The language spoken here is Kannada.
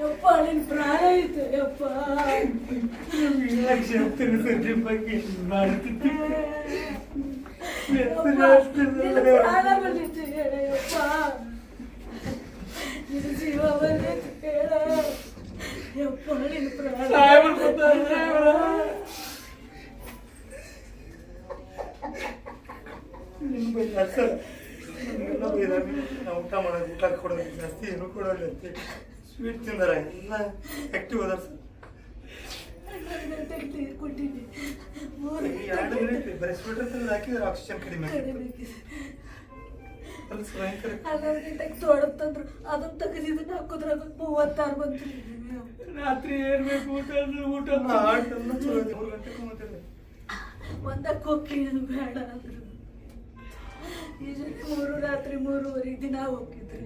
ಯಪ್ಪ ನಿನ್ ಪ್ರಾಣ ಐತೆ ಯಪ್ಪ. ಪ್ರಾಣ ಬಂದಿತ್ತು ಹೇಳ ಯಪ್ಪ, ನಿನ್ ಜೀವ ಬಂದಿತ್ತು ಹೇಳ ಯಪ್ಪ, ನಿನ್ ಪ್ರಾಣ. ಊಟ ಮಾಡೋದು, ಊಟ ಕೊಡೋದು ಜಾಸ್ತಿ ಏನು ಕೊಡೋಲ್ಲ ಅಂತ ಸ್ವೀಟ್ ತಿಂದಾರ ಎಲ್ಲ ಆಕ್ಟಿವ್ ಅದಾರ ಸರ್. ಕೊಟ್ಟಿದ್ದೆ 2 ಮಿನಿಟ್ ಬರೀ ಸ್ವೀಟರ್ ತಂದು ಹಾಕಿದ್ರೆ ಆಕ್ಸಿಜನ್ ಕಡಿಮೆ ತೊಡತ್ತಂದ್ರು. ಅದನ್ನ ತೆಗೆದಿದ್ದನ್ನ ಹಾಕೋದ್ರಾಗ 36 ಬಂತು. ರಾತ್ರಿ ಏರ್ಬೇಕು ಊಟ ಅಂದ್ರೆ ಊಟ 3 ಗಂಟೆಗೆ ಮಾತಾಡಿದೆ. ಒಂದಕ್ಕೆ ಹೋಗಿ ಬೇಡ ಅಂದ್ರು. ಈಗ 3 ರಾತ್ರಿ 3:30 ದಿನ ಹೋಗಿದ್ರು.